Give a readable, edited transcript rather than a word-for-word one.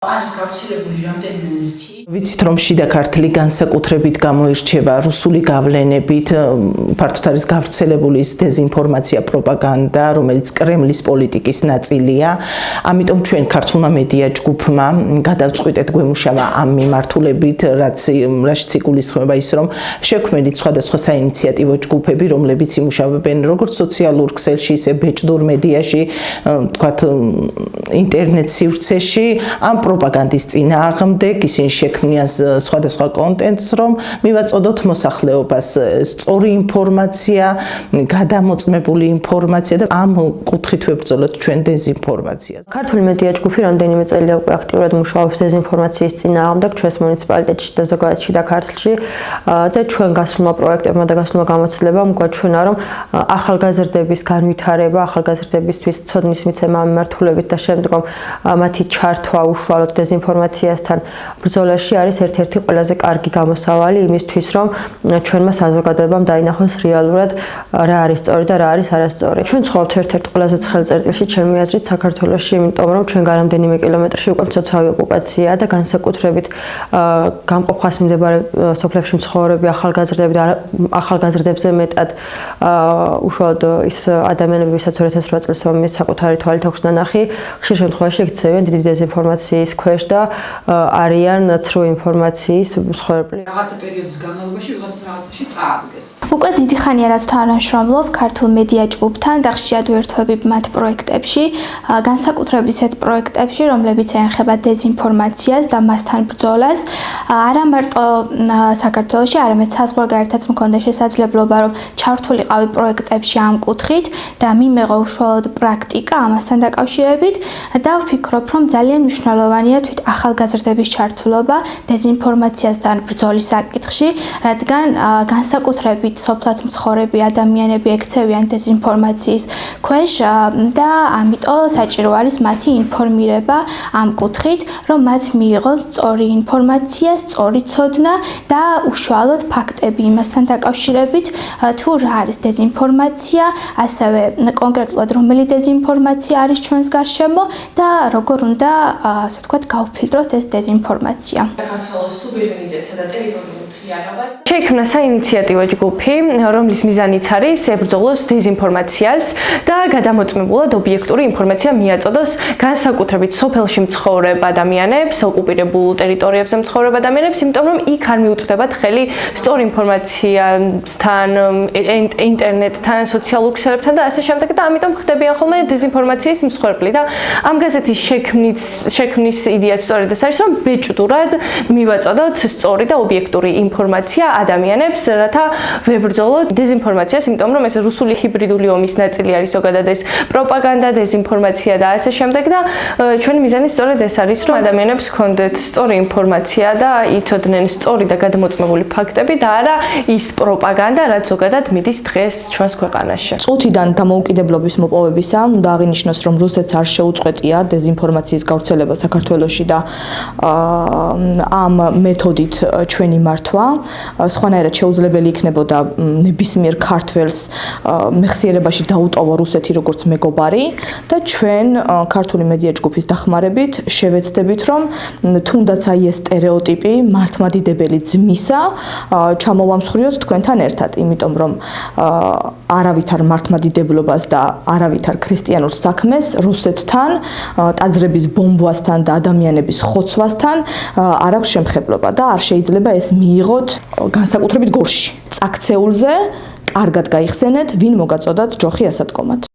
არის გავრცელებული რამდენიმე მითი. ვიცით რომ შიდა ქართლი განსაკუთრებით გამოირჩევა რუსული გავლენებით, ფართოდ არის გავრცელებული ის დეზინფორმაცია, პროპაგანდა, რომელიც კრემლის პოლიტიკის ნაწილია. ამიტომ ჩვენ ქართულმა მედია ჯგუფმა გადავწყვიტეთ გვემუშავა ამ მიმართულებით, რაც იგულისხმება ის რომ შექმნით სხვადასხვა საინიციატივო ჯგუფები, რომლებიც იმუშავებენ როგორც სოციალურ ქსელში, ისე ბეჭდურ მედიაში, თქვათ ინტერნეტ სივრცეში, ამ პროპაგანდის წინააღმდეგ, ისინი შექმნიან სხვადასხვა კონტენტს, რომ მივაწოდოთ მოსახლეობას სწორი ინფორმაცია, გადამოწმებული ინფორმაცია და ამ კუთხით ვებრძოლოთ ჩვენ დეზინფორმაციას. ქართული მედია ჯგუფი რამდენიმე წელია უკვე აქტიურად მუშაობს დეზინფორმაციის წინააღმდეგ ჩვენს მუნიციპალიტეტში და ზოგადად შიდა ქართლში და ჩვენ გასულმა პროექტებმა და გასულმა გამოცდილებამ გვაჩვენა, რომ ახალგაზრდების განვითარება, ახალგაზრდებისთვის ცოდნის მიცემა მიმართულებით და შემდგომ მათი ჩართვა უშუალოდ დეზინფორმაციასთან ბრძოლაში არის ერთ-ერთი ყველაზე კარგი გამოსავალი იმისთვის, რომ ჩვენმა საზოგადოებამ დაინახოს რეალურად რა არის სწორი და რა არის არასწორი. ჩვენ ცხოვრობთ ერთ-ერთ ყველაზე ცხელ წერტილში, ჩემი აზრით, საქართველოში, იმიტომ რომ ჩვენგან რამდენიმე კილომეტრში უკვე მცოცავი ოკუპაციაა და განსაკუთრებით გამყოფას მიმდებარე სოფლებში მცხოვრები ახალგაზრდები და ახალგაზრდებზე მეტად უშუალოდ ის ადამიანები, ვისაც 2008 წელს ომის საკუთარი თვალით აქვს ნანახი, ხშირ შემთხვევაში იქცევიან დიდი დეზინფორმაციის ქვეშ და არიან ცრუ ინფორმაციის მსხვერპლი. რაღაცა პერიოდის განმავლობაში ვიღაცას რაღაცაში წაადგეს. უკვე დიდი ხანია რაც თანამშრომლობ ქართულ მედია ჯგუფთან და ხშირად ვერთვებით მათ პროექტებში, განსაკუთრებით ისეთ პროექტებში, რომლებიც ეხება დეზინფორმაციას და მასთან ბრძოლას. არა მარტო საქართველოში, არამედ საზღვარგარეთაც მქონდა შესაძლებლობა, რომ ჩართულიყავი პროექტებში ამ კუთხით და მიმეღო უშუალოდ პრაქტიკა ამასთან დაკავშირებით და ვფიქრობ, რომ ძალიან მნიშვნელოვანია თვით ახალგაზრდების ჩართულობა დეზინფორმაციასთან ბრძოლის საკითხში, რადგან განსაკუთრებით სოფლად მცხოვრები ადამიანები ექცევიან დეზინფორმაციის ქვეშ და ამიტომ საჭირო არის მათი ინფორმირება ამ კუთხით, რომ მათ მიიღოს სწორი ინფორმაცია, სწორი ცოდნა და უშუალოდ ფაქტები იმასთან დაკავშირებით, თუ რა არის დეზინფორმაცია, ასევე კონკრეტულად რომელი დეზინფორმაცია არის ჩვენს გარშემო და როგორ უნდა, ასე ვთქვათ, გავფილტროთ ეს დეზინფორმაცია. საქართველოს სუვერენიტეტსა და ტერიტორიულ მთლიანობას შეიქმნა საინიციატივო ჯგუფი, რომლის მიზანიც არის ებრძოლოს დეზინფორმაციას და გადამოწმებულად ობიექტური ინფორმაცია მიაწოდოს განსაკუთრებით სოფელში მცხოვრებ ადამიანებს, ოკუპირებულ ტერიტორიებზე მცხოვრებ ადამიანებს, იმიტომ რომ იქ არ მიუწვდებათ ხელი სწორ ინფორმაციასთან, ინტერნეტთან, სოციალურ ქსელებთან და ასე შემდეგ და ამიტომ ხდებიან ხოლმე დეზინფორმაციის მსხვერპლი და ამ გაზეთის შექმნის იდეაც სწორედ ეს არის, რომ ბეჭდურად მივაწოდოთ სწორი და ობიექტური ინფორმაცია ადამიანებს, რათა ვებრძოლოთ დეზინფორმაციას, იმიტომ რომ ეს რუსული ჰიბრიდული ომის ნაწილი არის ზოგადად ეს პროპაგანდა, დეზინფორმაცია და ასე შემდეგ და ჩვენი მიზანი სწორედ ეს არის, რომ ადამიანებს ჰქონდეთ სწორი ინფორმაცია და იცოდნენ სწორი და გადამოწმებული ფაქტები და არა ის პროპაგანდა, რაც ზოგადად მიდის დღეს ჩვენს ქვეყანაში. წუთიდან დამოუკიდებლობის მოპოვებისა უნდა აღინიშნოს, რომ რუსეთს არ შეუწყვეტია დეზინფორმაციის გავრცელება საქართველოში და ამ მეთოდით ჩვენი მართვა სხვანაირად შეუძლებელი იქნებოდა ნებისმიერ ქართველს მეხსიერებაში დაუტოვო რუსეთი როგორც მეგობარი და ჩვენ ქართული მედია ჯგუფის დახმარებით შევეცდებით, რომ თუნდაც აი ეს სტერეოტიპი მართლმადიდებელი ძმისა ჩამოვამსხვრიოთ თქვენთან ერთად, იმიტომ რომ არავითარ მართლმადიდებლობას და არავითარ ქრისტიანულ საქმეს რუსეთთან, ტაძრების ბომბვასთან და ადამიანების ხოცვასთან არ აქვს შემხებლობა და არ შეიძლება ეს მიიღოთ განსაკუთრებით გორში. წაქცეულზე კარგად გაიხსენეთ, ვინ მოგაწოდათ ჯოხი ასადგომად.